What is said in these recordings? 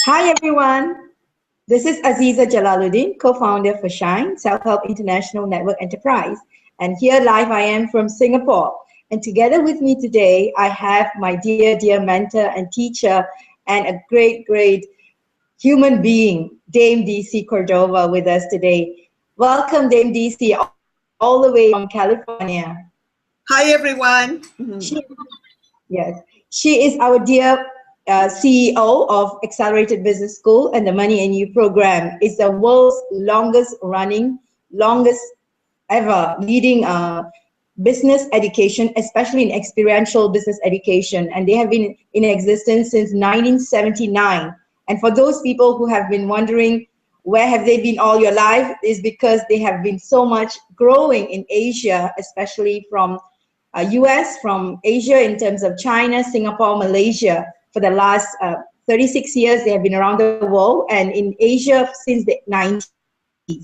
Hi everyone, this is Aziza Jalaluddin, co-founder for Shine, Self-Help International Network Enterprise. And here live I am from Singapore. And together with me today, I have my dear mentor and teacher and a great human being, Dame DC Cordova with us today. Welcome Dame DC, all the way from California. Hi everyone. She, yes, she is our dear CEO of Accelerated Business School and the Money and You program. It's the world's longest ever leading business education, especially in experiential business education. And they have been in existence since 1979. And for those people who have been wondering, where have they been all your life, is because they have been so much growing in Asia, especially from US, from Asia in terms of China, Singapore, Malaysia. For the last 36 years, they have been around the world, and in Asia since the 90s. They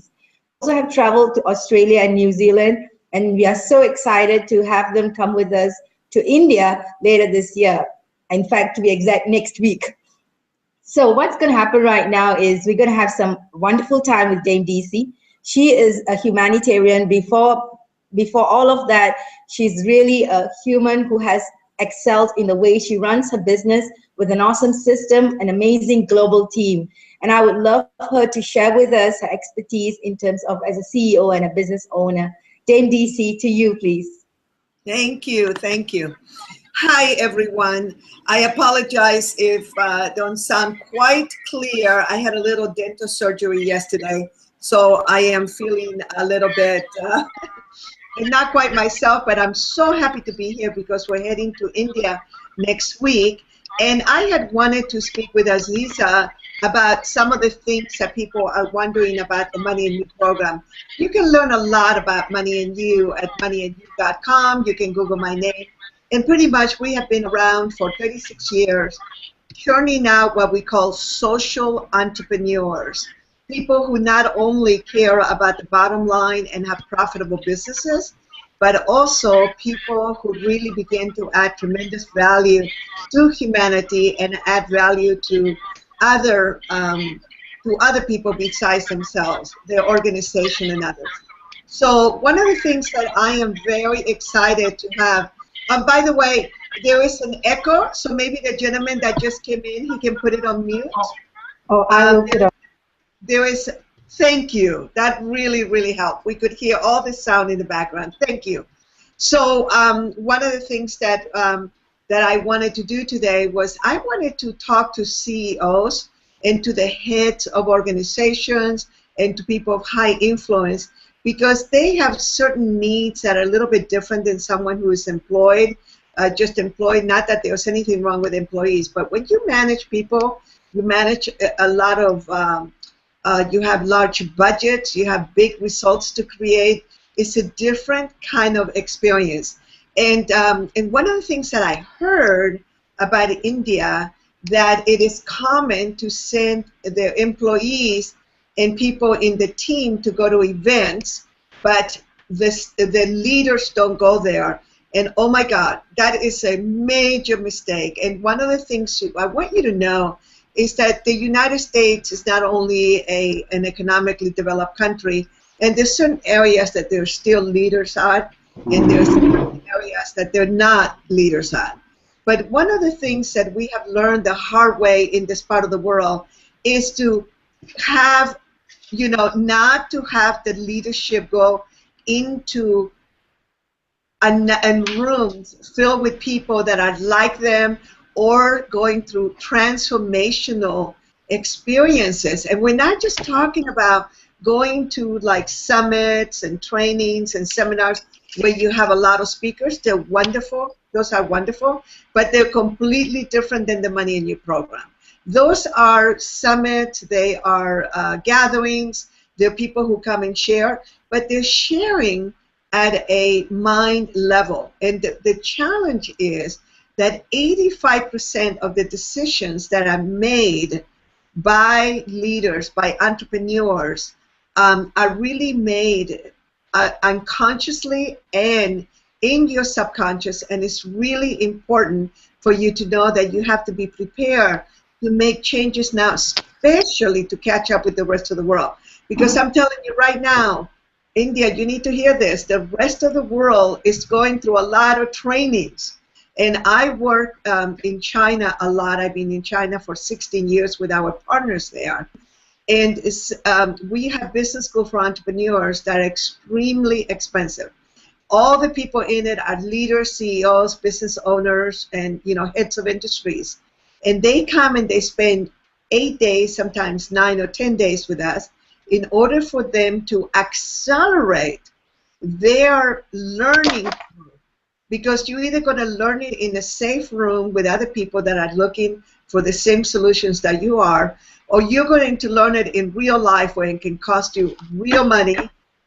also have traveled to Australia and New Zealand, and we are so excited to have them come with us to India later this year. In fact, to be exact, next week. So what's going to happen right now is we're going to have some wonderful time with Dame DC. She is a humanitarian. Before all of that, she's really a human who has excelled in the way she runs her business with an awesome system, an amazing global team. And I would love her to share with us her expertise in terms of as a CEO and a business owner. Dame DC, to you, please. Thank you. Hi everyone. I apologize if I don't sound quite clear. I had a little dental surgery yesterday, so I am feeling a little bit not quite myself, but I'm so happy to be here because we're heading to India next week. And I had wanted to speak with Aziza about some of the things that people are wondering about the Money and You program. You can learn a lot about Money and You at moneyandyou.com. You can Google my name. And pretty much we have been around for 36 years, churning out what we call social entrepreneurs. People who not only care about the bottom line and have profitable businesses, but also people who really begin to add tremendous value to humanity and add value to other people besides themselves, their organization and others. So one of the things that I am very excited to have, by the way, there is an echo, so maybe the gentleman that just came in, he can put it on mute. Oh, I will put it on. There is, thank you. That really helped. We could hear all the sound in the background. Thank you. So one of the things that I wanted to do today was I wanted to talk to CEOs and to the heads of organizations and to people of high influence because they have certain needs that are a little bit different than someone who is employed, just employed. Not that there's anything wrong with employees, but when you manage people, you manage a lot of you have large budgets, you have big results to create. It's a different kind of experience. And one of the things that I heard about India, that it is common to send their employees and people in the team to go to events, but the leaders don't go there. And oh my God, that is a major mistake. And one of the things I want you to know is that the United States is not only an economically developed country, and there's certain areas that they're still leaders at, and there's areas that they're not leaders at. But one of the things that we have learned the hard way in this part of the world is to have, not to have the leadership go into and rooms filled with people that are like them or going through transformational experiences. And we're not just talking about going to like summits and trainings and seminars where you have a lot of speakers. They're wonderful. Those are wonderful. But they're completely different than the Money and You program. Those are summits. They are gatherings. They're people who come and share. But they're sharing at a mind level. And the challenge is that 85% of the decisions that are made by leaders, by entrepreneurs, are really made unconsciously and in your subconscious, and it's really important for you to know that you have to be prepared to make changes now, especially to catch up with the rest of the world. Because I'm telling you right now, India, you need to hear this. The rest of the world is going through a lot of trainings. And I work in China a lot. I've been in China for 16 years with our partners there. And we have business school for entrepreneurs that are extremely expensive. All the people in it are leaders, CEOs, business owners, and heads of industries. And they come and they spend 8 days, sometimes 9 or 10 days with us in order for them to accelerate their learning curve. Because you're either going to learn it in a safe room with other people that are looking for the same solutions that you are, or you're going to learn it in real life where it can cost you real money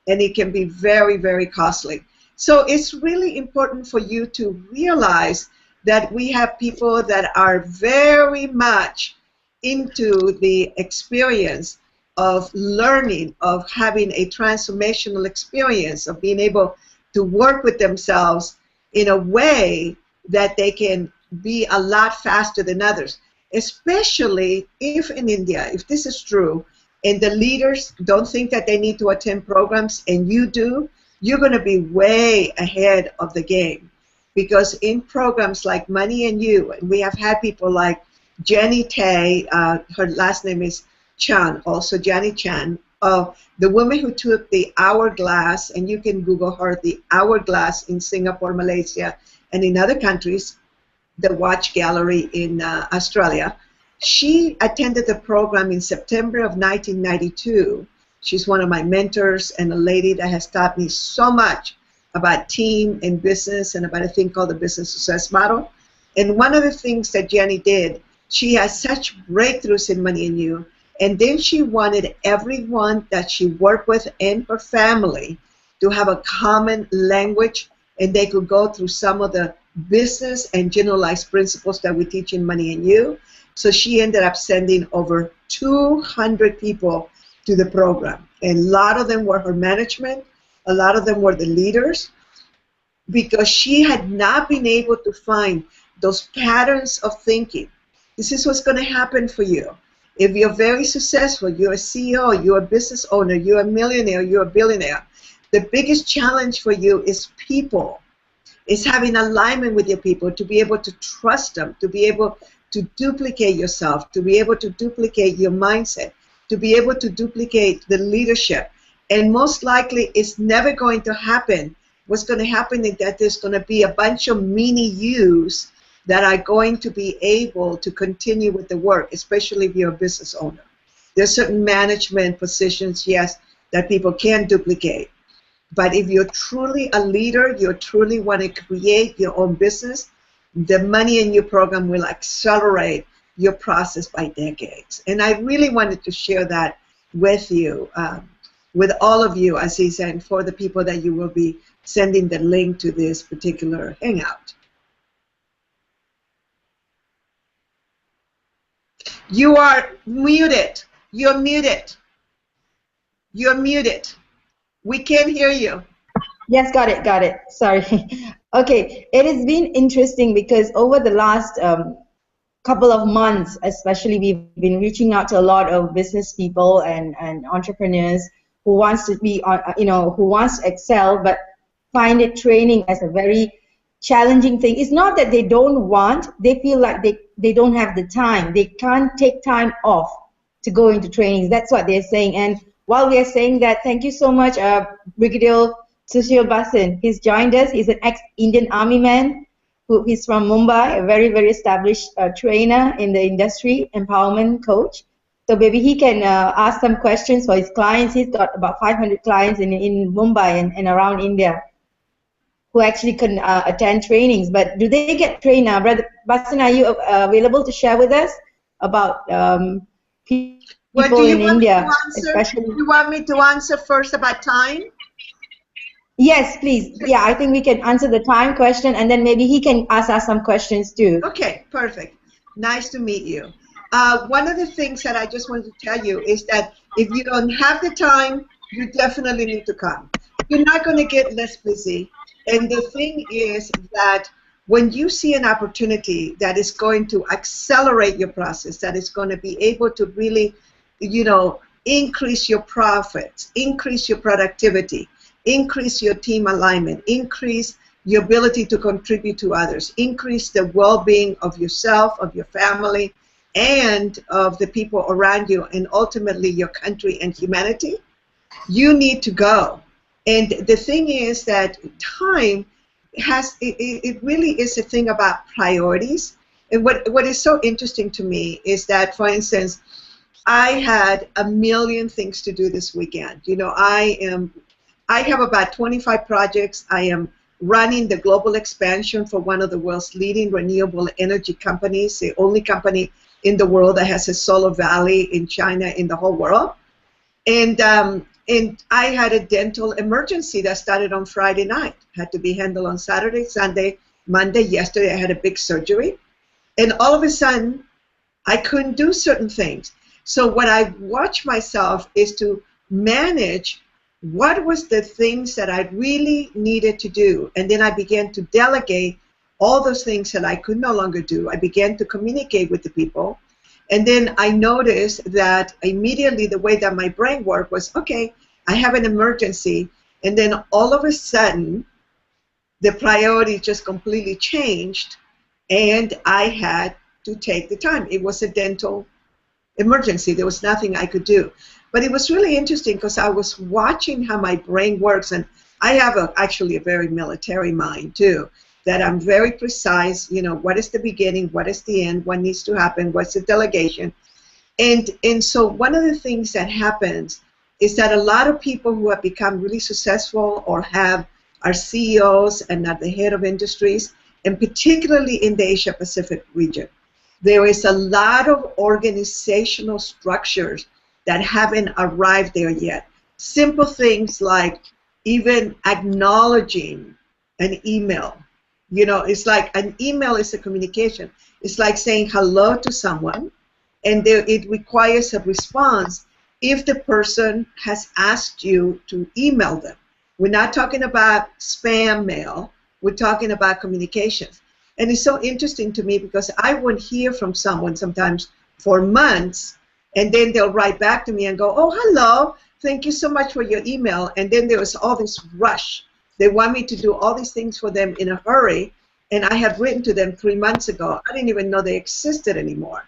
and it can be very, very costly. So it's really important for you to realize that we have people that are very much into the experience of learning, of having a transformational experience, of being able to work with themselves in a way that they can be a lot faster than others, especially if in India, if this is true, and the leaders don't think that they need to attend programs and you do, you're going to be way ahead of the game. Because in programs like Money and You, and we have had people like Jenny Tay, her last name is Chan, also Jenny Chan, the woman who took the Hourglass, and you can Google her, the Hourglass in Singapore, Malaysia, and in other countries, the Watch Gallery in Australia. She attended the program in September of 1992. She's one of my mentors and a lady that has taught me so much about team and business and about a thing called the Business Success Model. And one of the things that Jenny did, she has such breakthroughs in Money and You, and then she wanted everyone that she worked with and her family to have a common language, and they could go through some of the business and generalized principles that we teach in Money and You. So she ended up sending over 200 people to the program. And a lot of them were her management, a lot of them were the leaders, because she had not been able to find those patterns of thinking. This is what's going to happen for you. If you're very successful, you're a CEO, you're a business owner, you're a millionaire, you're a billionaire, the biggest challenge for you is people. It's having alignment with your people, to be able to trust them, to be able to duplicate yourself, to be able to duplicate your mindset, to be able to duplicate the leadership. And most likely, it's never going to happen. What's going to happen is that there's going to be a bunch of mini yous that are going to be able to continue with the work, especially if you're a business owner. There's certain management positions, yes, that people can duplicate. But if you're truly a leader, you truly want to create your own business, the Money and You program will accelerate your process by decades. And I really wanted to share that with you, with all of you, Aziza, and for the people that you will be sending the link to this particular hangout. You are muted. You're muted. You're muted. We can't hear you. Yes, got it. Sorry. Okay, it has been interesting because over the last couple of months, especially, we've been reaching out to a lot of business people and entrepreneurs who wants to be, who wants to excel, but find it training as a very challenging thing. It's not that they don't want, they feel like they don't have the time. They can't take time off to go into trainings. That's what they're saying. And while we are saying that, thank you so much, Brigadier Sushil Basin. He's joined us. He's an ex-Indian Army man who is from Mumbai, a very, very established trainer in the industry, empowerment coach. So maybe he can ask some questions for his clients. He's got about 500 clients in Mumbai and around India who actually can attend trainings. But do they get trained now? Brother Basin, are you available to share with us about people in India? Especially? Do you want me to answer first about time? Yes, please. Yeah, I think we can answer the time question, and then maybe he can ask us some questions too. Okay, perfect. Nice to meet you. One of the things that I just wanted to tell you is that if you don't have the time, you definitely need to come. You're not going to get less busy. And the thing is that when you see an opportunity that is going to accelerate your process, that is going to be able to really, increase your profits, increase your productivity, increase your team alignment, increase your ability to contribute to others, increase the well-being of yourself, of your family, and of the people around you, and ultimately your country and humanity, you need to go. And the thing is that time it really is a thing about priorities. And what is so interesting to me is that, for instance, I had a million things to do this weekend. I have about 25 projects. I am running the global expansion for one of the world's leading renewable energy companies, the only company in the world that has a solar valley in China in the whole world. And I had a dental emergency that started on Friday night. Had to be handled on Saturday, Sunday, Monday. Yesterday I had a big surgery. And all of a sudden, I couldn't do certain things. So what I watched myself is to manage what was the things that I really needed to do. And then I began to delegate all those things that I could no longer do. I began to communicate with the people. And then I noticed that immediately the way that my brain worked was, okay, I have an emergency. And then all of a sudden, the priority just completely changed, and I had to take the time. It was a dental emergency. There was nothing I could do. But it was really interesting because I was watching how my brain works, and I have actually a very military mind too, that I'm very precise, what is the beginning, what is the end, what needs to happen, what's the delegation. And so one of the things that happens is that a lot of people who have become really successful or are CEOs and at the head of industries, and particularly in the Asia Pacific region, there is a lot of organizational structures that haven't arrived there yet. Simple things like even acknowledging an email. It's like an email is a communication. It's like saying hello to someone, and it requires a response if the person has asked you to email them. We're not talking about spam mail. We're talking about communications. And it's so interesting to me because I would hear from someone sometimes for months, and then they'll write back to me and go, oh, hello, thank you so much for your email. And then there was all this rush. They want me to do all these things for them in a hurry, and I had written to them 3 months ago. I didn't even know they existed anymore.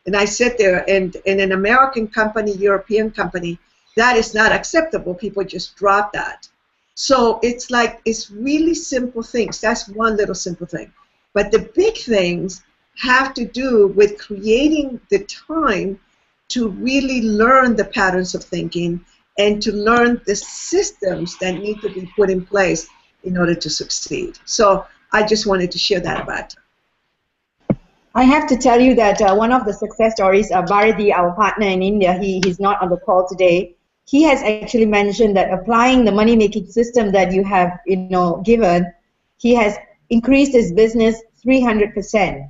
And I sat there, and in an American company, European company, that is not acceptable. People just drop that. So it's like, it's really simple things. That's one little simple thing. But the big things have to do with creating the time to really learn the patterns of thinking and to learn the systems that need to be put in place in order to succeed. So I just wanted to share that about it. I have to tell you that one of the success stories, Bharati, our partner in India, he's not on the call today. He has actually mentioned that applying the money-making system that you have, given, he has increased his business 300%.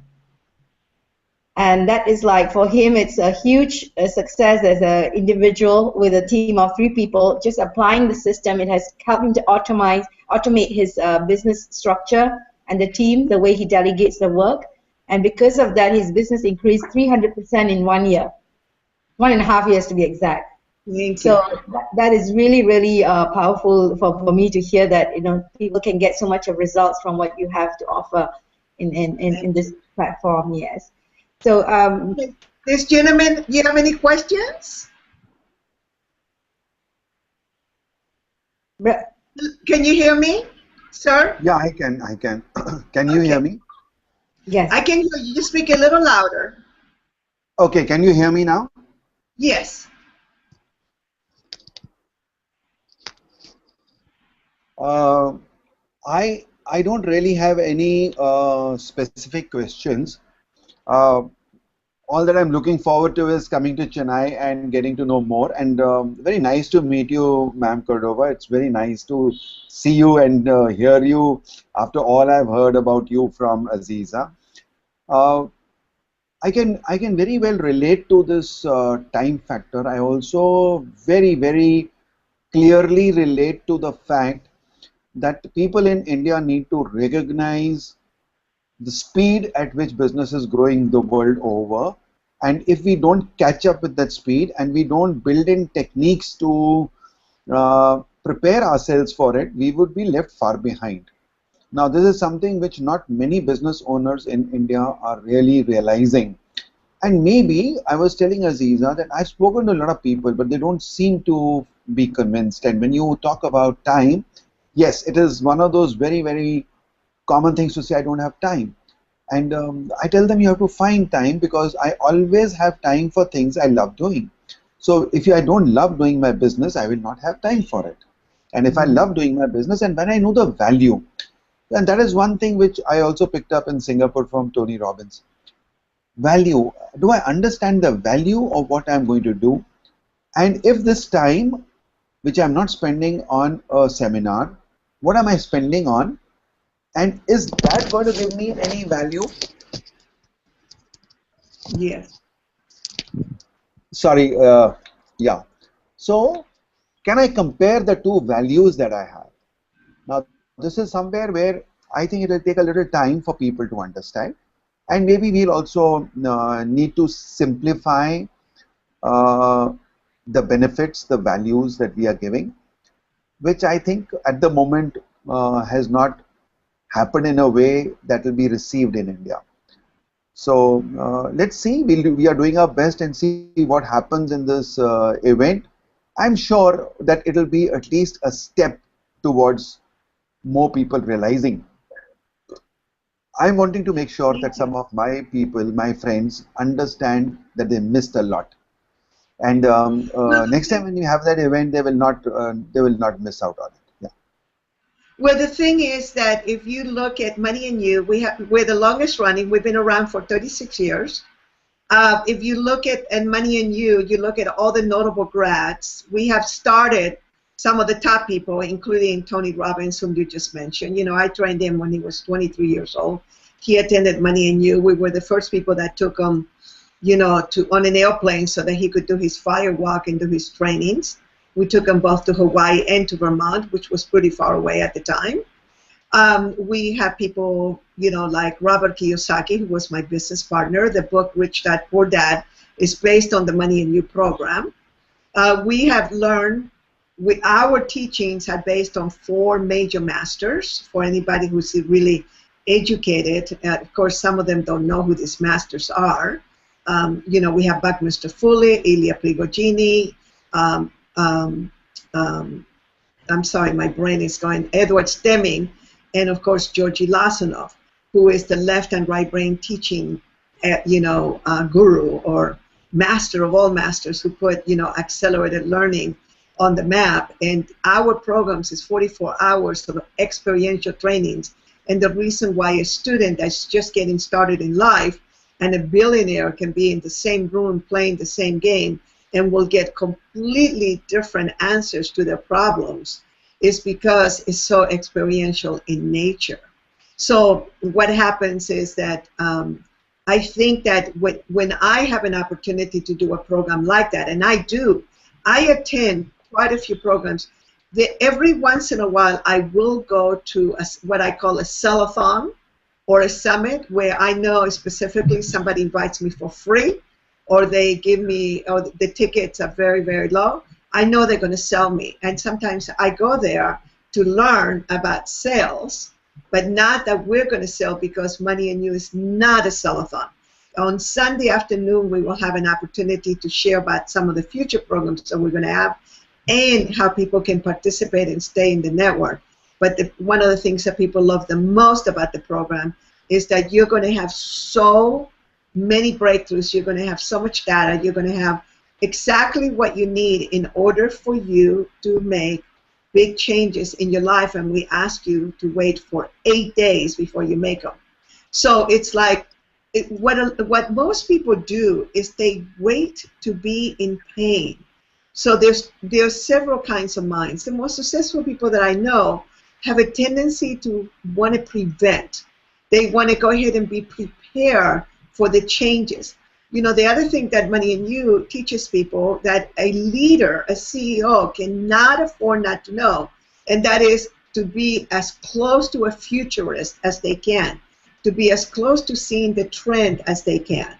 And that is like, for him, it's a huge success as an individual with a team of 3 people. Just applying the system, it has helped him to automate his business structure and the team, the way he delegates the work. And because of that, his business increased 300% in 1 year, 1.5 years to be exact. So that is really, really powerful for me to hear that people can get so much of results from what you have to offer in this platform. Yes. So this gentleman, you have any questions? Can you hear me, sir? Yeah, I can. Can you hear me? Yes. I can hear you. Just speak a little louder. Okay, can you hear me now? Yes. I don't really have any specific questions. All that I'm looking forward to is coming to Chennai and getting to know more. And very nice to meet you, Ma'am Cordova. It's very nice to see you and hear you after all I've heard about you from Aziza. I can very well relate to this time factor. I also very, very clearly relate to the fact that people in India need to recognize the speed at which business is growing the world over. And if we don't catch up with that speed and we don't build in techniques to prepare ourselves for it, we would be left far behind. Now, this is something which not many business owners in India are really realizing. And maybe I was telling Aziza that I've spoken to a lot of people, but they don't seem to be convinced. And when you talk about time, yes, it is one of those very, very common things to say, I don't have time. And I tell them you have to find time, because I always have time for things I love doing. So if I don't love doing my business, I will not have time for it. And if I love doing my business, and when I know the value, and that is one thing which I also picked up in Singapore from Tony Robbins. Value. Do I understand the value of what I'm going to do? And if this time, which I'm not spending on a seminar, what am I spending on? And is that going to give me any value? Yes. Sorry, yeah. So, can I compare the two values that I have? Now, this is somewhere where I think it will take a little time for people to understand. And maybe we'll also need to simplify the benefits, the values that we are giving, which I think at the moment has not happened in a way that will be received in India. So let's see, we are doing our best and see what happens in this event. I'm sure that it will be at least a step towards more people realizing. I'm wanting to make sure that some of my people, my friends, understand that they missed a lot. And next time when you have that event, they will not miss out on it. Yeah. Well, the thing is that if you look at Money and You, we're the longest running. We've been around for 36 years. If you look at Money and You look at all the notable grads. We have started some of the top people, including Tony Robbins, whom you just mentioned. You know, I trained him when he was 23 years old. He attended Money and You. We were the first people that took him, you know, on an airplane so that he could do his fire walk and do his trainings. We took him both to Hawaii and to Vermont, which was pretty far away at the time. We have people, you know, like Robert Kiyosaki, who was my business partner. The book Rich Dad Poor Dad is based on the Money and You program. We have learned, our teachings are based on 4 major masters. For anybody who's really educated, of course, some of them don't know who these masters are. You know, we have Buckminster Fuller, Ilya Prigogine, I'm sorry, my brain is going, Edward Deming, and of course Georgi Lasonov, who is the left and right brain teaching, you know, guru or master of all masters, who put, you know, accelerated learning on the map. And our programs is 44 hours of experiential trainings. And the reason why a student that's just getting started in life and a billionaire can be in the same room playing the same game and will get completely different answers to their problems is because it's so experiential in nature. So what happens is that I think that when I have an opportunity to do a program like that, and I attend quite a few programs. Every once in a while, I will go to what I call a sell-a-thon or a summit where I know specifically somebody invites me for free, or they give me, or the tickets are very, very low. I know they're going to sell me. And sometimes I go there to learn about sales, but not that we're going to sell, because Money and You is not a sell-a-thon. On Sunday afternoon, we will have an opportunity to share about some of the future programs that we're going to have and how people can participate and stay in the network. But one of the things that people love the most about the program is that you're going to have so many breakthroughs, you're going to have so much data, you're going to have exactly what you need in order for you to make big changes in your life, and we ask you to wait for 8 days before you make them. So it's like, what most people do is they wait to be in pain. So there's several kinds of minds. The most successful people that I know have a tendency to want to prevent. They want to go ahead and be prepared for the changes. You know, the other thing that Money and You teaches people that a leader, a CEO, cannot afford not to know, and that is to be as close to a futurist as they can. to be as close to seeing the trend as they can.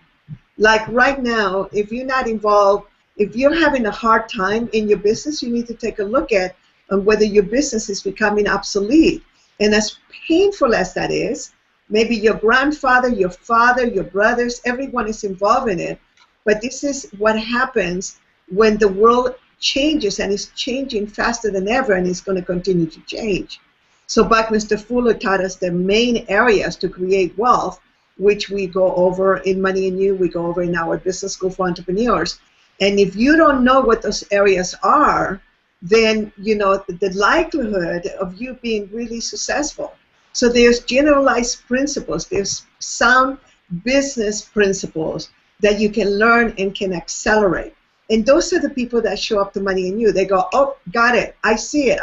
Like right now, if you're not involved, if you're having a hard time in your business, you need to take a look at whether your business is becoming obsolete. And as painful as that is, maybe your grandfather, your father, your brothers, everyone is involved in it. But this is what happens when the world changes, and it's changing faster than ever, and it's going to continue to change. So Buckminster Fuller taught us the main areas to create wealth, which we go over in Money and You, we go over in our Business School for Entrepreneurs. And if you don't know what those areas are, then you know the likelihood of you being really successful. So there's generalized principles, there's sound business principles that you can learn and can accelerate. And those are the people that show up to Money and You. They go, oh, got it, I see it.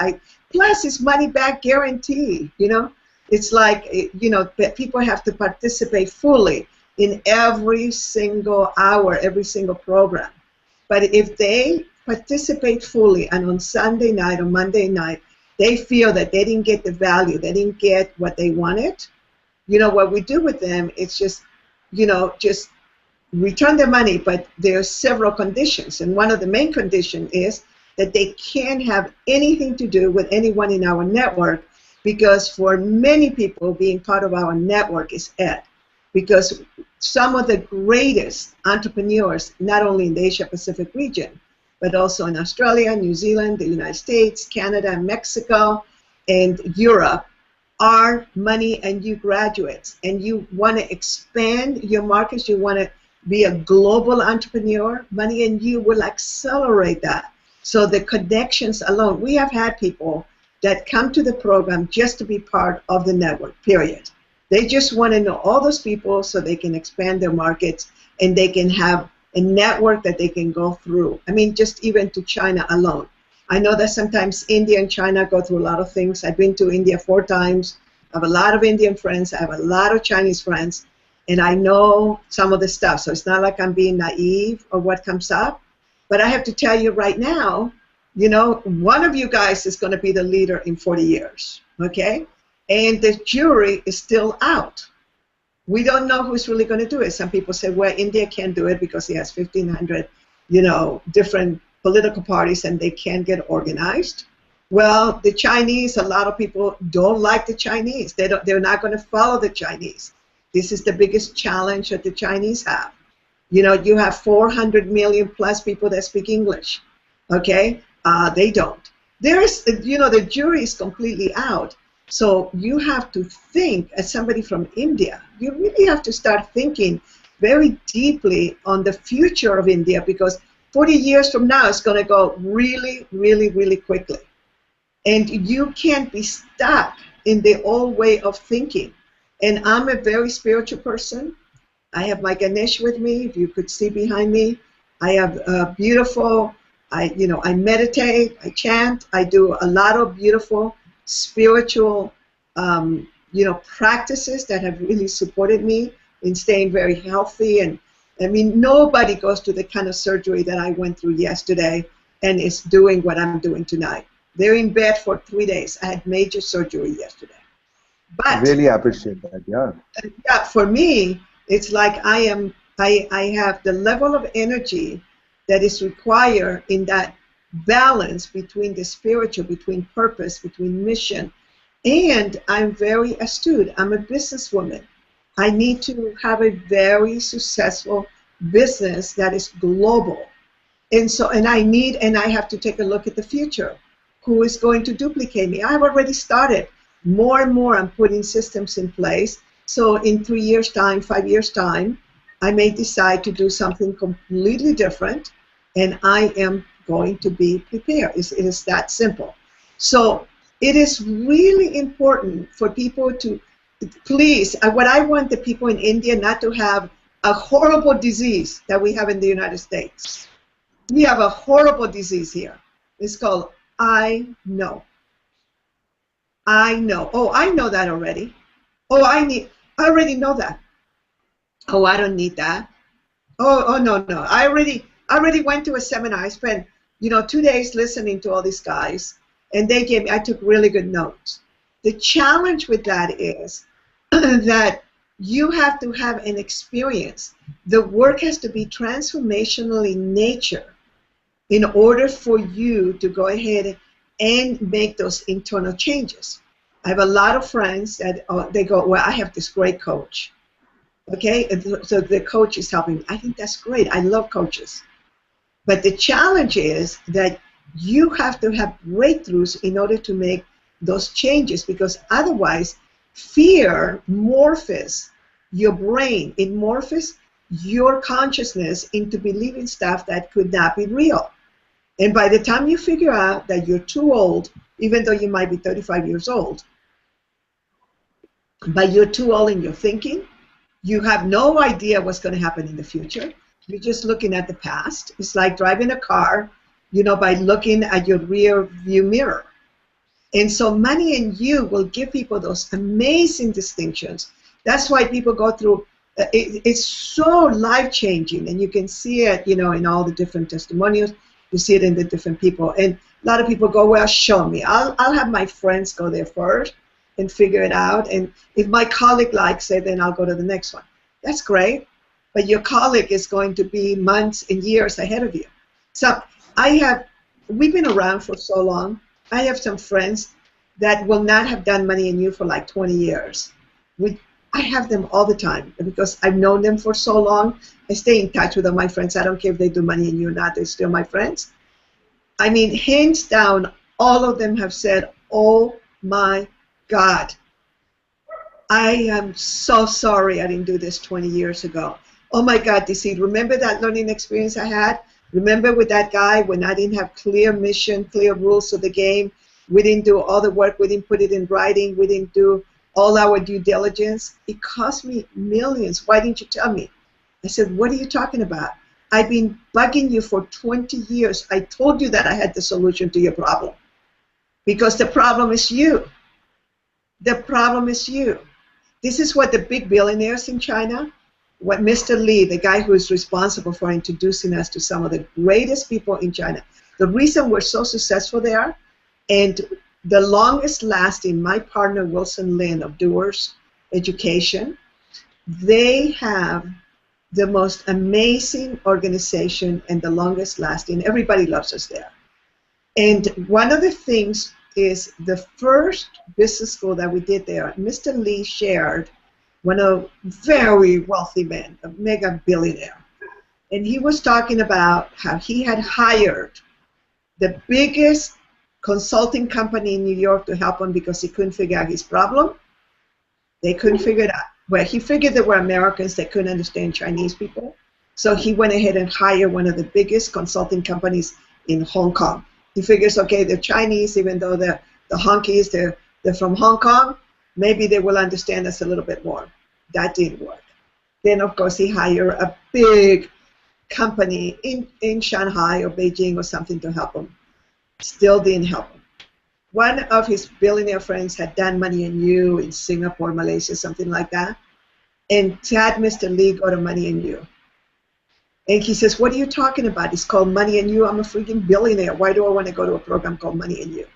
Plus, it's money back guarantee, you know. It's like, you know, people have to participate fully in every single hour, every single program. But if they participate fully, and on Sunday night or Monday night, they feel that they didn't get the value, they didn't get what they wanted, you know, what we do with them is just, you know, just return their money, but there are several conditions. And one of the main conditions is that they can't have anything to do with anyone in our network, because for many people, being part of our network is ed. Because some of the greatest entrepreneurs, not only in the Asia-Pacific region, but also in Australia, New Zealand, the United States, Canada, Mexico, and Europe, are Money and You graduates. And you want to expand your markets, you want to be a global entrepreneur, Money and You will accelerate that. So the connections alone, we have had people that come to the program just to be part of the network, period. They just want to know all those people so they can expand their markets and they can have a network that they can go through. I mean, just even to China alone. I know that sometimes India and China go through a lot of things. I've been to India 4 times. I have a lot of Indian friends. I have a lot of Chinese friends. And I know some of the stuff. So it's not like I'm being naive of what comes up. But I have to tell you right now, you know, one of you guys is going to be the leader in 40 years, okay? And the jury is still out. We don't know who's really going to do it. Some people say, well, India can't do it because he has 1,500, you know, different political parties and they can't get organized. Well, the Chinese, a lot of people don't like the Chinese. They're not going to follow the Chinese. This is the biggest challenge that the Chinese have. You know, you have 400 million plus people that speak English, okay? They don't. There's, you know, the jury is completely out. So you have to think, as somebody from India, you really have to start thinking very deeply on the future of India, because 40 years from now it's going to go really, really, really quickly. And you can't be stuck in the old way of thinking. And I'm a very spiritual person. I have my Ganesh with me. If you could see behind me, I have a beautiful, I meditate, I chant, I do a lot of beautiful spiritual, practices that have really supported me in staying very healthy. And I mean, nobody goes through the kind of surgery that I went through yesterday and is doing what I'm doing tonight. They're in bed for 3 days. I had major surgery yesterday. But I really appreciate that, yeah. Yeah, for me, it's like I have the level of energy that is required in that balance between the spiritual, between purpose, between mission. And I'm very astute. I'm a businesswoman. I need to have a very successful business that is global. And so, and I have to take a look at the future. Who is going to duplicate me? I have already started. More and more I'm putting systems in place. So in 3 years' time, 5 years' time, I may decide to do something completely different, and I am going to be prepared. It is that simple. So it is really important for people to, please, what I want the people in India not to have a horrible disease that we have in the United States. We have a horrible disease here. It's called I know. I know. Oh, I know that already. Oh, I already know that. Oh, I don't need that. Oh no. I already went to a seminar. I spent, 2 days listening to all these guys, and I took really good notes. The challenge with that is that You have to have an experience. The work has to be transformational in nature in order for you to go ahead and make those internal changes. I have a lot of friends that they go, well, I have this great coach. Okay, so the coach is helping me. I think that's great. I love coaches. But the challenge is that you have to have breakthroughs in order to make those changes, because otherwise fear morphs your brain. It morphs your consciousness into believing stuff that could not be real. And by the time you figure out that you're too old, even though you might be 35 years old, but you're too old in your thinking, you have no idea what's going to happen in the future. You're just looking at the past. It's like driving a car, you know, by looking at your rear view mirror. And so money and you will give people those amazing distinctions. That's why people go through, it's so life-changing, and you can see it, you know, in all the different testimonials. You see it in the different people. And a lot of people go, well, show me. I'll have my friends go there first and figure it out. And if my colleague likes it, then I'll go to the next one. That's great. But your colleague is going to be months and years ahead of you. So we've been around for so long. I have some friends that will not have done Money and You for like 20 years. I have them all the time because I've known them for so long. I stay in touch with all my friends. I don't care if they do Money and You or not. They're still my friends. I mean, hands down, all of them have said, oh my God, I am so sorry I didn't do this 20 years ago. Oh my God, DC, remember that learning experience I had? Remember with that guy when I didn't have clear mission, clear rules of the game? We didn't do all the work. We didn't put it in writing. We didn't do all our due diligence. It cost me millions. Why didn't you tell me? I said, what are you talking about? I've been bugging you for 20 years. I told you that I had the solution to your problem. Because the problem is you. The problem is you. This is what the big billionaires in China, what Mr. Li, the guy who is responsible for introducing us to some of the greatest people in China, the reason we're so successful there, and the longest lasting, my partner Wilson Lin of Doers Education, they have the most amazing organization and the longest lasting. Everybody loves us there. And one of the things is the first business school that we did there, Mr. Li shared, one of very wealthy men, a mega billionaire. And he was talking about how he had hired the biggest consulting company in New York to help him because he couldn't figure out his problem. They couldn't figure it out. Well, he figured they were Americans that couldn't understand Chinese people. So he went ahead and hired one of the biggest consulting companies in Hong Kong. He figures, okay, they're Chinese, even though they're the honkies, they're from Hong Kong, maybe they will understand us a little bit more. That didn't work. Then, of course, he hired a big company in Shanghai or Beijing or something to help him. Still didn't help him. One of his billionaire friends had done Money and You in Singapore, Malaysia, something like that, and had Mr. Li go to Money and You. And he says, what are you talking about? It's called Money and You. I'm a freaking billionaire. Why do I want to go to a program called Money and You?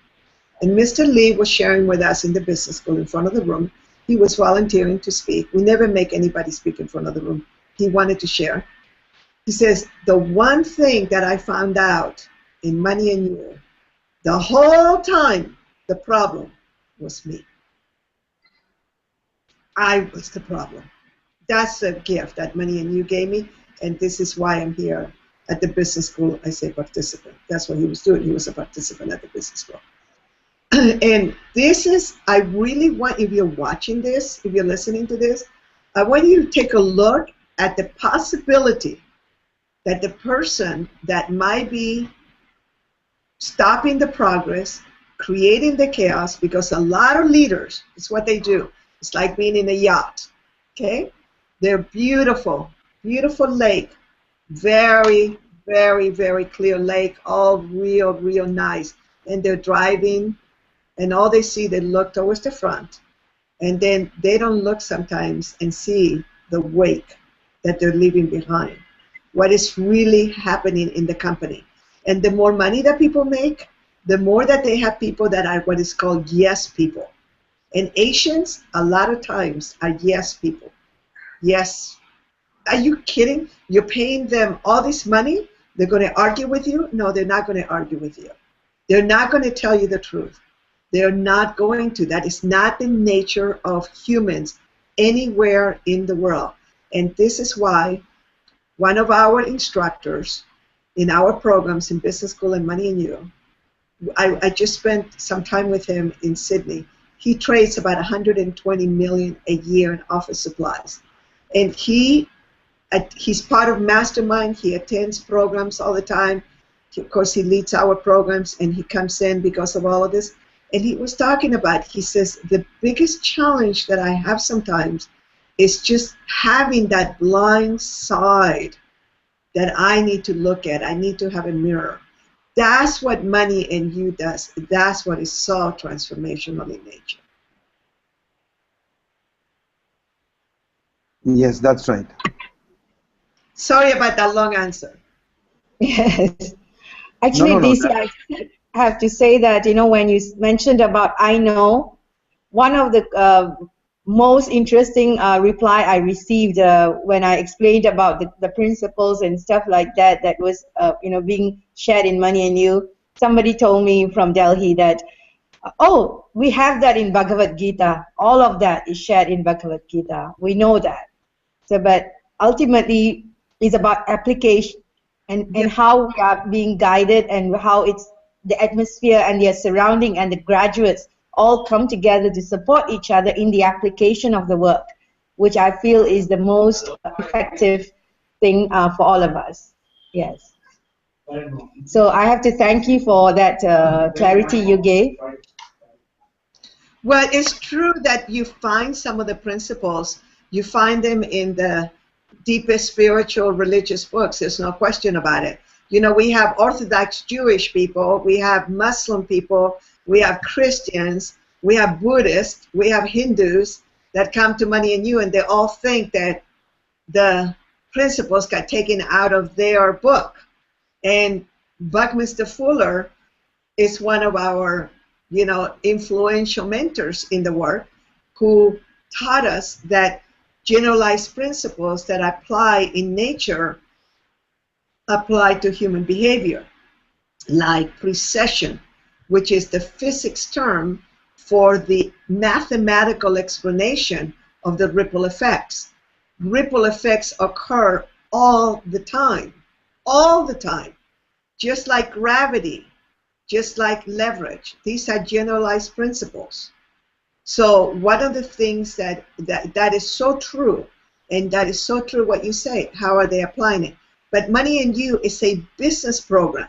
And Mr. Li was sharing with us in the business school in front of the room. He was volunteering to speak. We never make anybody speak in front of the room. He wanted to share. He says, the one thing that I found out in Money and You, the whole time, the problem was me. I was the problem. That's a gift that Money and You gave me. And this is why I'm here at the business school. I say participant. That's what he was doing. He was a participant at the business school. And this is, I really want, if you're watching this, if you're listening to this, I want you to take a look at the possibility that the person that might be stopping the progress, creating the chaos, because a lot of leaders, it's what they do. It's like being in a yacht, okay? They're beautiful. Beautiful lake, very, very, very clear lake, all real, real nice. And they're driving, and all they see, they look towards the front. And then they don't look sometimes and see the wake that they're leaving behind, what is really happening in the company. And the more money that people make, the more that they have people that are what is called yes people. And Asians, a lot of times, are yes people. Yes. Are you kidding? You're paying them all this money? They're going to argue with you? No, they're not going to argue with you. They're not going to tell you the truth. They're not going to. That is not the nature of humans anywhere in the world. And this is why one of our instructors in our programs in Business School and Money and You, I just spent some time with him in Sydney. He trades about $120 million a year in office supplies. And he's part of Mastermind. He attends programs all the time. Of course, he leads our programs, and he comes in because of all of this. And he was talking about, he says, the biggest challenge that I have sometimes is just having that blind side that I need to look at. I need to have a mirror. That's what Money and You does. That's what is so transformational in nature. Yes, that's right. Sorry about that long answer. Yes. Actually, DC, I have to say that, you know, when you mentioned about I know, one of the most interesting reply I received when I explained about the principles and stuff like that, that was, you know, being shared in Money and You, somebody told me from Delhi that, oh, we have that in Bhagavad Gita. All of that is shared in Bhagavad Gita. We know that. So, but ultimately, it's about application and how we are being guided and how it's the atmosphere and their surrounding and the graduates all come together to support each other in the application of the work, which I feel is the most effective thing for all of us. Yes. So I have to thank you for that clarity you gave. Well, it's true that you find some of the principles, you find them in the deepest spiritual religious books. There's no question about it. You know, we have Orthodox Jewish people, we have Muslim people, we have Christians, we have Buddhists, we have Hindus that come to Money and You, and they all think that the principles got taken out of their book. And Buckminster Fuller is one of our, you know, influential mentors in the work, who taught us that generalized principles that apply in nature apply to human behavior, like precession, which is the physics term for the mathematical explanation of the ripple effects. Ripple effects occur all the time, just like gravity, just like leverage. These are generalized principles. So one of the things that is so true, and that is so true what you say, how are they applying it? But Money and You is a business program.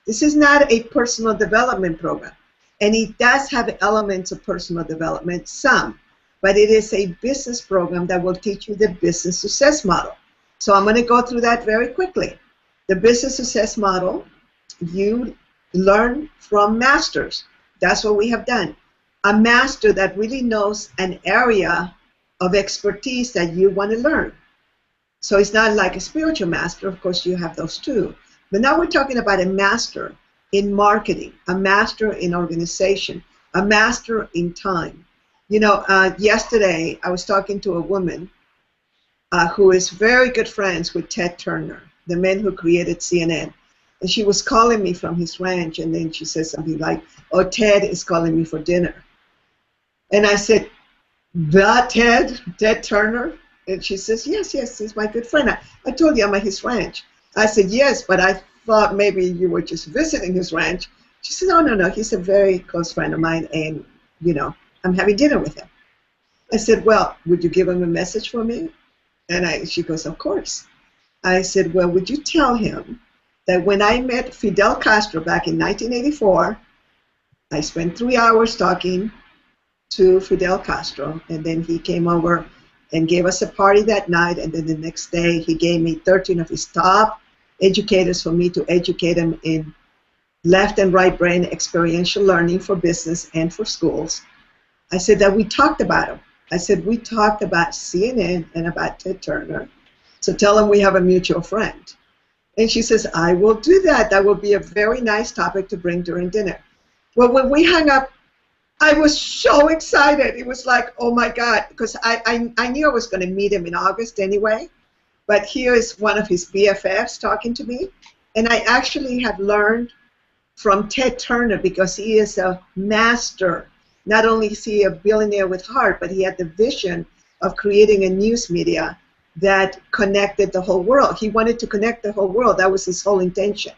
This is not a personal development program. And it does have elements of personal development, some, but it is a business program that will teach you the business success model. So I'm going to go through that very quickly. The business success model, you learn from masters. That's what we have done. A master that really knows an area of expertise that you want to learn. So it's not like a spiritual master. Of course, you have those too. But now we're talking about a master in marketing, a master in organization, a master in time. You know, yesterday I was talking to a woman who is very good friends with Ted Turner, the man who created CNN. And she was calling me from his ranch, and then she said something like, oh, Ted is calling me for dinner. And I said, that Ted Turner? And she says, yes, he's my good friend. I told you I'm at his ranch. I said, yes, but I thought maybe you were just visiting his ranch. She said, no, he's a very close friend of mine, and, you know, I'm having dinner with him. I said, well, would you give him a message for me? And she goes, of course. I said, well, would you tell him that when I met Fidel Castro back in 1984, I spent 3 hours talking to Fidel Castro, and then he came over and gave us a party that night, and then the next day he gave me 13 of his top educators for me to educate them in left and right brain experiential learning for business and for schools. I said that we talked about him. I said we talked about CNN and about Ted Turner, so tell him we have a mutual friend. And she says, I will do that. That will be a very nice topic to bring during dinner. Well, when we hung up I was so excited. It was like, oh my God, because I knew I was going to meet him in August anyway. But here is one of his BFFs talking to me. And I actually have learned from Ted Turner, because he is a master. Not only is he a billionaire with heart, but he had the vision of creating a news media that connected the whole world. He wanted to connect the whole world. That was his whole intention.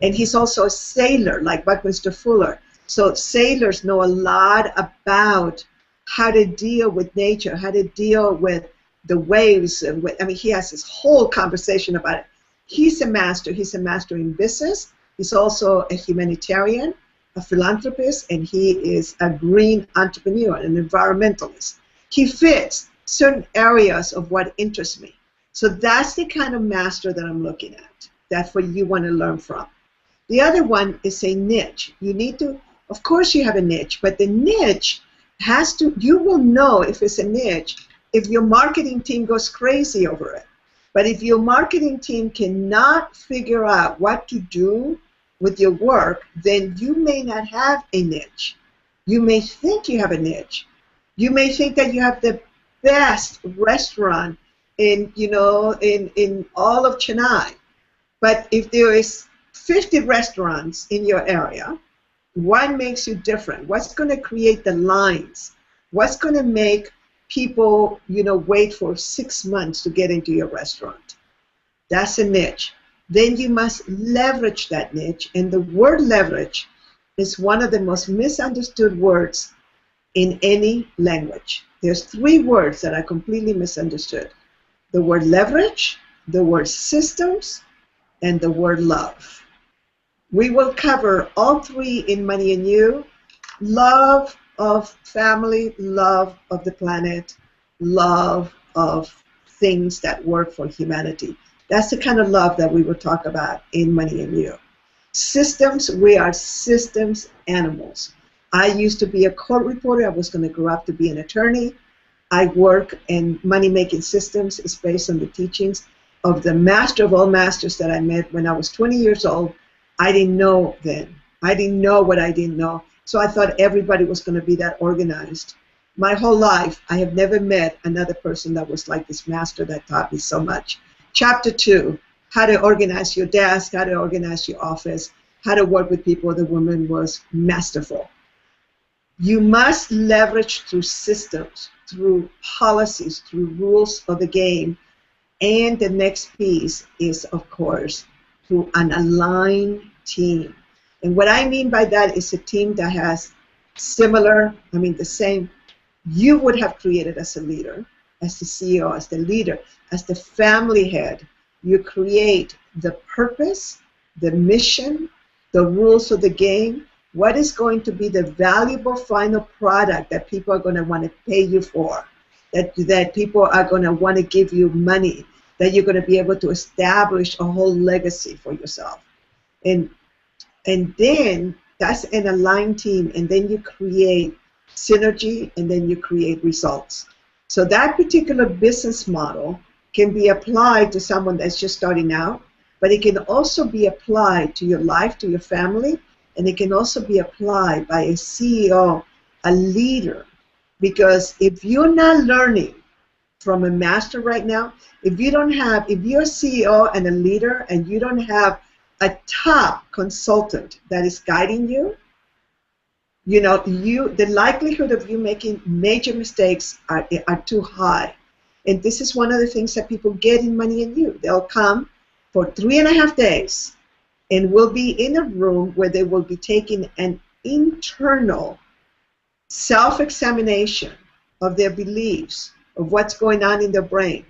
And he's also a sailor, like Buckminster Fuller. So sailors know a lot about how to deal with nature, how to deal with the waves. And with, I mean, he has this whole conversation about it. He's a master. He's a master in business. He's also a humanitarian, a philanthropist, and he is a green entrepreneur, an environmentalist. He fits certain areas of what interests me. So that's the kind of master that I'm looking at. That's what you want to learn from. The other one is a niche. You need to, of course you have a niche, but the niche has to, you will know if it's a niche if your marketing team goes crazy over it. But if your marketing team cannot figure out what to do with your work, then you may not have a niche. You may think you have a niche. You may think that you have the best restaurant in, you know, in all of Chennai. But if there is 50 restaurants in your area, what makes you different? What's going to create the lines? What's going to make people, you know, wait for 6 months to get into your restaurant? That's a niche. Then you must leverage that niche, and the word leverage is one of the most misunderstood words in any language. There's 3 words that are completely misunderstood. The word leverage, the word systems, and the word love. We will cover all 3 in Money and You. Love of family, love of the planet, love of things that work for humanity. That's the kind of love that we will talk about in Money and You. Systems, we are systems animals. I used to be a court reporter. I was going to grow up to be an attorney. I work in money-making systems. It's based on the teachings of the master of all masters that I met when I was 20 years old. I didn't know then. I didn't know what I didn't know. So I thought everybody was going to be that organized. My whole life, I have never met another person that was like this master that taught me so much. Chapter 2, how to organize your desk, how to organize your office, how to work with people. The woman was masterful. You must leverage through systems, through policies, through rules of the game. And the next piece is, of course, through an aligned team. And what I mean by that is a team that has similar, I mean the same, you would have created as a leader, as the CEO, as the leader, as the family head. You create the purpose, the mission, the rules of the game. What is going to be the valuable final product that people are going to want to pay you for, that people are going to want to give you money, that you're going to be able to establish a whole legacy for yourself. And then that's an aligned team, and then you create synergy, and then you create results. So that particular business model can be applied to someone that's just starting out, but it can also be applied to your life, to your family, and it can also be applied by a CEO, a leader. Because if you're not learning from a master right now, if you're a CEO and a leader and you don't have a top consultant that is guiding you, you know, the likelihood of you making major mistakes are too high. And this is one of the things that people get in Money and You. They'll come for 3.5 days and will be in a room where they will be taking an internal self-examination of their beliefs, of what's going on in their brain.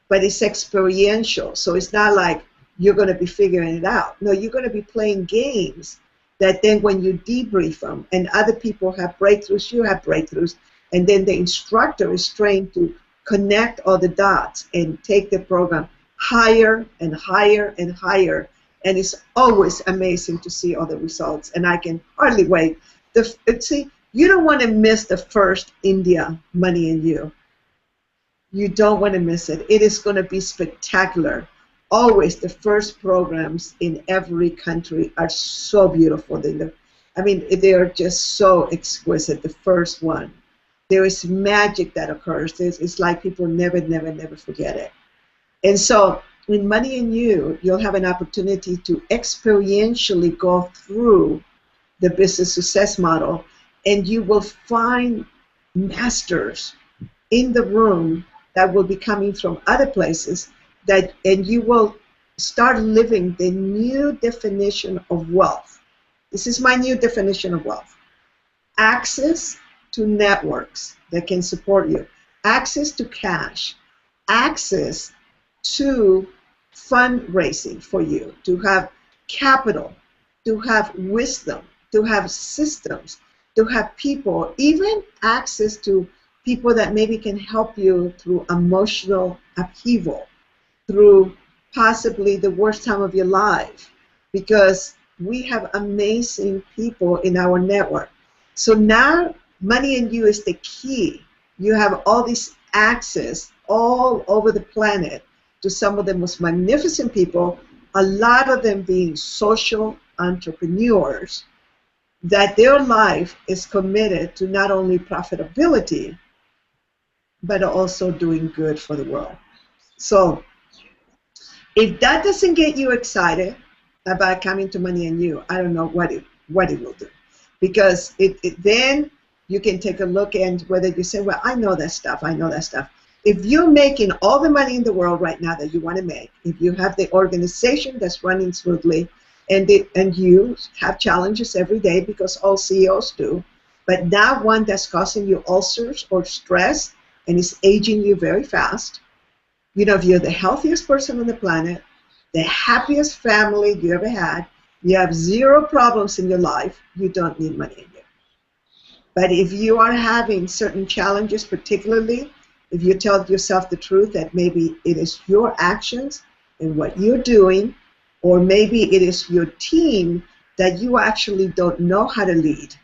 But it's experiential, so it's not like you're going to be figuring it out. No, you're going to be playing games that then when you debrief them and other people have breakthroughs, you have breakthroughs, and then the instructor is trained to connect all the dots and take the program higher and higher and higher. And it's always amazing to see all the results, and I can hardly wait. See, you don't want to miss the first India Money and You. You don't want to miss it. It is going to be spectacular. Always the first programs in every country are so beautiful. I mean, they are just so exquisite. The first one, there is magic that occurs. It's like people never, never, never forget it. And so in Money and you'll have an opportunity to experientially go through the business success model, and you will find masters in the room that will be coming from other places, and you will start living the new definition of wealth. This is my new definition of wealth. Access to networks that can support you, access to cash, access to fundraising for you, to have capital, to have wisdom, to have systems, to have people, even access to people that maybe can help you through emotional upheaval, through possibly the worst time of your life, because we have amazing people in our network. So now Money and You is the key. You have all this access all over the planet to some of the most magnificent people, a lot of them being social entrepreneurs, that their life is committed to not only profitability, but also doing good for the world. So if that doesn't get you excited about coming to Money and You, I don't know what it will do. Because then you can take a look and whether you say, well, I know that stuff. If you're making all the money in the world right now that you want to make, if you have the organization that's running smoothly, and you have challenges every day because all CEOs do, but not one that's causing you ulcers or stress and is aging you very fast. You know, if you're the healthiest person on the planet, the happiest family you ever had, you have zero problems in your life, you don't need Money in You. But if you are having certain challenges, particularly if you tell yourself the truth that maybe it is your actions and what you're doing, or maybe it is your team that you actually don't know how to lead.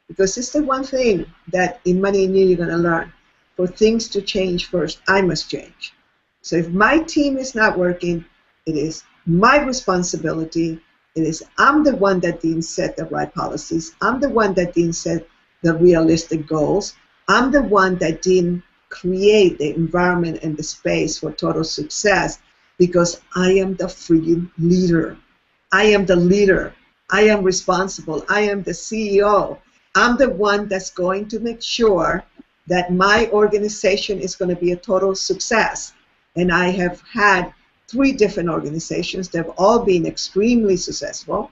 Because it's the one thing that in Money and You you're going to learn. For things to change first, I must change. So if my team is not working, it is my responsibility. It is I'm the one that didn't set the right policies. I'm the one that didn't set the realistic goals. I'm the one that didn't create the environment and the space for total success, because I am the freaking leader. I am the leader. I am responsible. I am the CEO. I'm the one that's going to make sure that my organization is going to be a total success. And I have had 3 different organizations. They've all been extremely successful,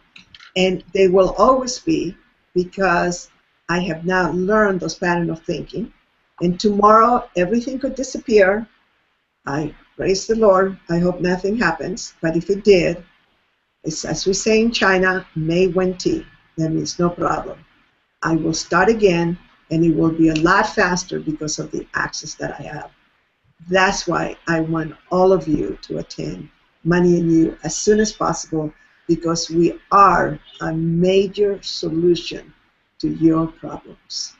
and they will always be, because I have now learned those patterns of thinking. And tomorrow, everything could disappear. I praise the Lord. I hope nothing happens. But if it did, it's, as we say in China, Mei Wen Ti. That means no problem. I will start again, and it will be a lot faster because of the access that I have. That's why I want all of you to attend Money and You as soon as possible, because we are a major solution to your problems.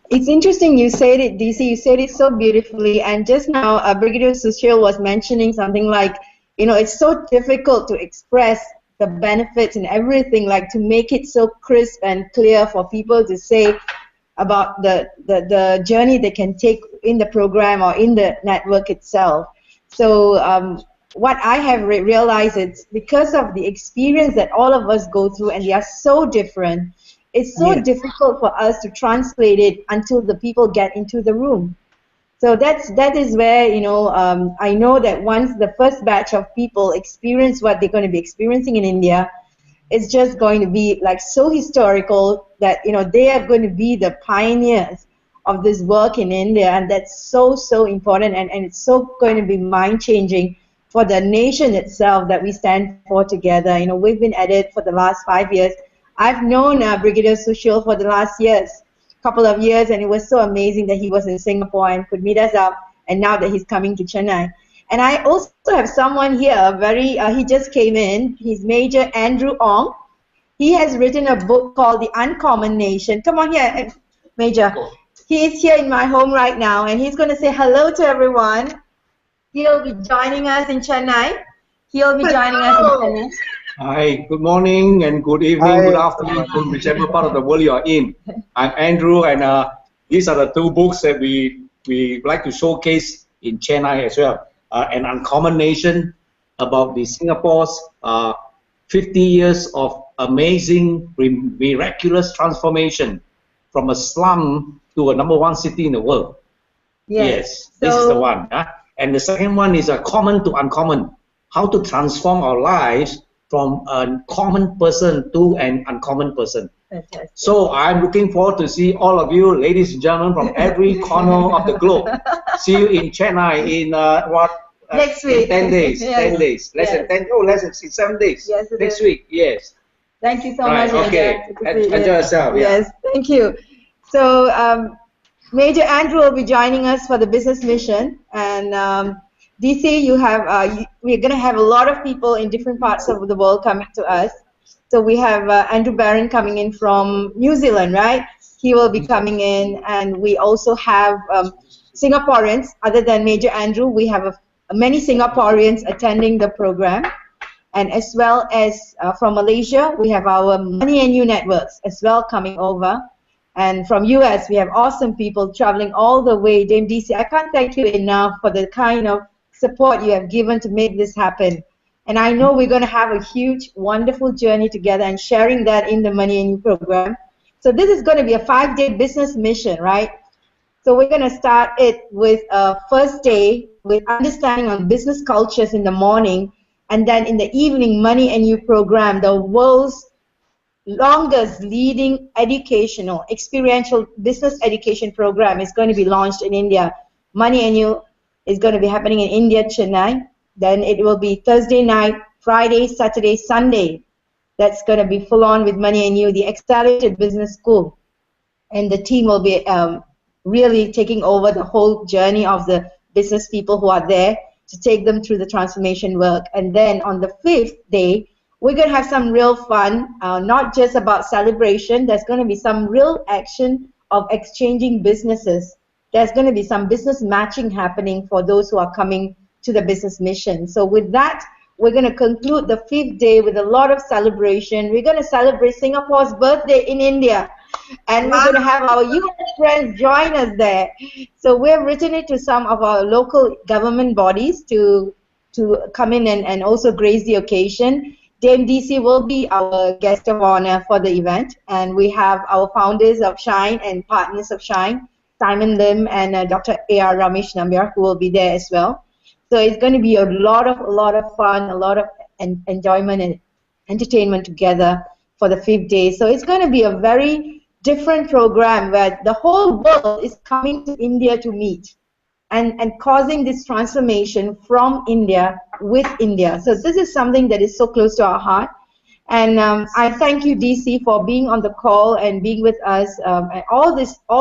It's interesting you said it, DC. You said it so beautifully. And just now, Brigadier Sushil was mentioning something like, you know, it's so difficult to express the benefits and everything, like to make it so crisp and clear for people to say about the journey they can take in the program or in the network itself. So what I have realized is because of the experience that all of us go through, and they are so different, it's so difficult for us to translate it until the people get into the room. So that is where, you know, I know that once the first batch of people experience what they're going to be experiencing in India, it's just going to be like so historical that, you know, they are going to be the pioneers of this work in India, and that's so important, and it's so going to be mind-changing for the nation itself that we stand for together. You know, we've been at it for the last 5 years. I've known Brigadier Sushil for the last couple of years, and it was so amazing that he was in Singapore and could meet us up, and now that he's coming to Chennai. And I also have someone here, he just came in. He's Major Andrew Ong. He has written a book called The Uncommon Nation. Come on here, Major. He is here in my home right now, and he's going to say hello to everyone. He'll be joining us in Chennai. Hi, good morning and good evening, good afternoon, from whichever part of the world you are in. I'm Andrew, and these are the two books that we like to showcase in Chennai as well. An Uncommon Nation, about the Singapore's 50 years of amazing, miraculous transformation from a slum to a #1 city in the world. Yes, this is the one. And the second one is a Common to Uncommon, how to transform our lives from a common person to an uncommon person. Fantastic. So I'm looking forward to see all of you, ladies and gentlemen, from every corner of the globe. See you in Chennai in next week. 10 days. Yes. 10 days. Less than 10. Oh, less than 7 days. Yes, next week. Yes. Thank you so Right, much. okay. Enjoy yourself. Yeah. Yes, thank you. So Major Andrew will be joining us for the business mission, and DC, you have we're going to have a lot of people in different parts of the world coming to us. So we have Andrew Barron coming in from New Zealand, right? He will be coming in, and we also have Singaporeans. Other than Major Andrew, we have many Singaporeans attending the program, and as well as from Malaysia, we have our Money and You networks as well coming over. And from US, we have awesome people traveling all the way. Dame DC, I can't thank you enough for the kind of support you have given to make this happen. And I know we're going to have a huge, wonderful journey together and sharing that in the Money and You program. So this is going to be a 5-day business mission, right? So we're going to start it with a first day with understanding on business cultures in the morning. And then in the evening, Money and You program, the world's longest leading educational, experiential business education program is going to be launched in India. Money and You is going to be happening in India, Chennai. Then it will be Thursday night, Friday, Saturday, Sunday. That's going to be full on with Money and You, the Accelerated Business School. And the team will be really taking over the whole journey of the business people who are there to take them through the transformation work. And then on the 5th day, we're going to have some real fun, not just about celebration. There's going to be some real action of exchanging businesses. There's going to be some business matching happening for those who are coming to the business mission. So with that, we're going to conclude the 5th day with a lot of celebration. We're going to celebrate Singapore's birthday in India. And we're going to have our US friends join us there. So we've written it to some of our local government bodies to come in and also grace the occasion. Dame DC will be our guest of honor for the event, and we have our founders of Shine and partners of Shine, Simon Lim and Dr. A.R. Ramesh Nambiar, who will be there as well. So it's going to be a lot of fun, a lot of enjoyment and entertainment together for the 5th day. So it's going to be a very different program where the whole world is coming to India to meet and causing this transformation from India with India. So this is something that is so close to our heart. And I thank you, DC, for being on the call and being with us and all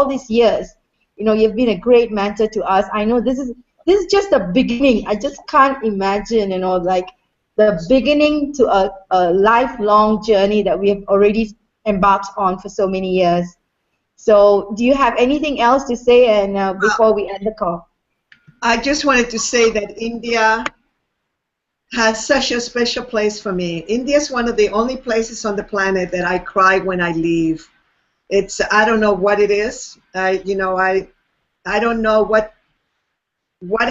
these years. You know, you've been a great mentor to us. I know this is just the beginning. I just can't imagine, you know, like the beginning to a lifelong journey that we have already embarked on for so many years. So do you have anything else to say and before we end the call? I just wanted to say that India has such a special place for me. India is one of the only places on the planet that I cry when I leave. It's, I don't know what it is. I don't know what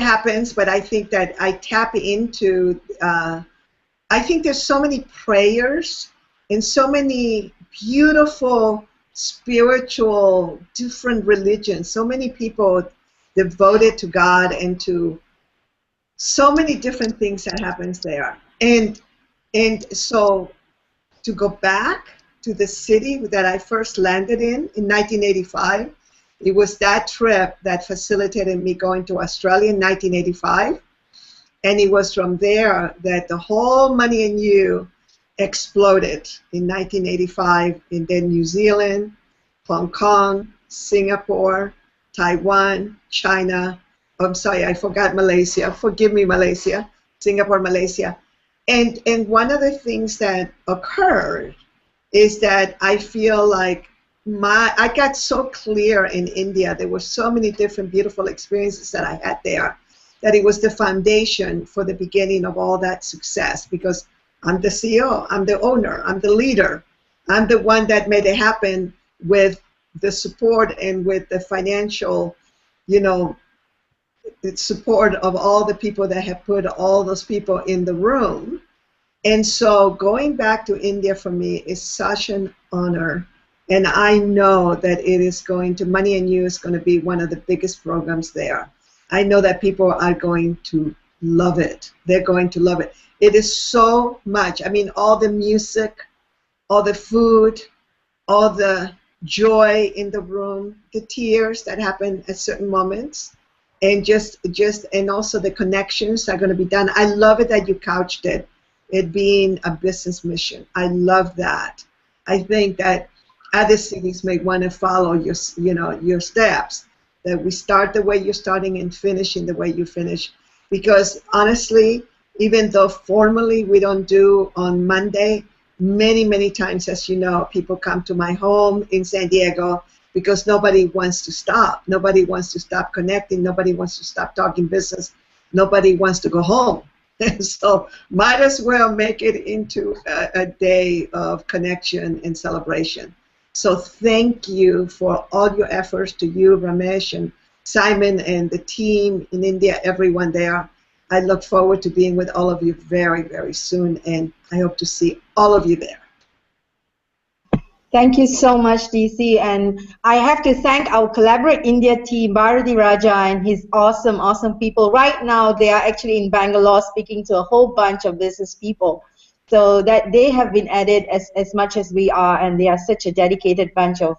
happens, but I think that I tap into, I think there's so many prayers and so many beautiful spiritual different religions, so many people devoted to God and to so many different things that happens there. And so to go back to the city that I first landed in 1985, it was that trip that facilitated me going to Australia in 1985. And it was from there that the whole Money and You exploded in 1985, and then New Zealand, Hong Kong, Singapore, Taiwan, China. I'm sorry, I forgot Malaysia. Forgive me, Malaysia. Singapore, Malaysia. And one of the things that occurred is that I feel like I got so clear in India. There were so many different beautiful experiences that I had there, that it was the foundation for the beginning of all that success, because I'm the CEO, I'm the owner, I'm the leader. I'm the one that made it happen with the support and with the financial, you know, the support of all the people that have put all those people in the room. And so going back to India for me is such an honor. And I know that it is going to, Money and You is going to be one of the biggest programs there. I know that people are going to love it. They're going to love it. It is so much. I mean, all the music, all the food, all the joy in the room, the tears that happen at certain moments, and and also the connections are going to be done. I love it that you couched it being a business mission. I love that. I think that other cities may want to follow your steps. That we start the way you're starting and finish in the way you finish. Because honestly, even though formally we don't do on Monday, many times, as you know, people come to my home in San Diego because nobody wants to stop. Nobody wants to stop connecting. Nobody wants to stop talking business. Nobody wants to go home. So might as well make it into a day of connection and celebration. So thank you for all your efforts, to you, Ramesh, and Simon, and the team in India, everyone there. I look forward to being with all of you very soon, and I hope to see all of you there. Thank you so much, DC. And I have to thank our Collaborate India team, Bharati Raja and his awesome people. Right now, they are actually in Bangalore speaking to a whole bunch of business people. So that they have been added as much as we are, and they are such a dedicated bunch of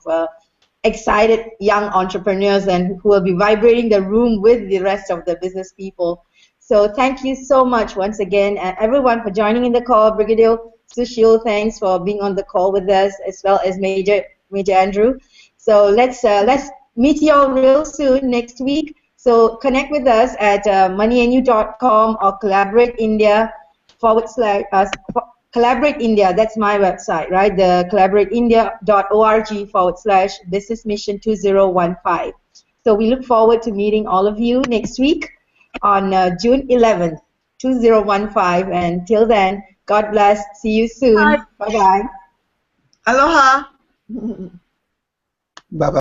excited young entrepreneurs, and who will be vibrating the room with the rest of the business people. So thank you so much once again, everyone, for joining in the call. Brigadier Sushil, thanks for being on the call with us, as well as Major Andrew. So let's meet you all real soon next week. So connect with us at moneyandyou.com or Collaborate India Collaborate India. That's my website, right? The collaborateindia.org/business mission 2015. So we look forward to meeting all of you next week on June 11th, 2015. And till then, God bless. See you soon. Bye-bye. Aloha. Bye-bye.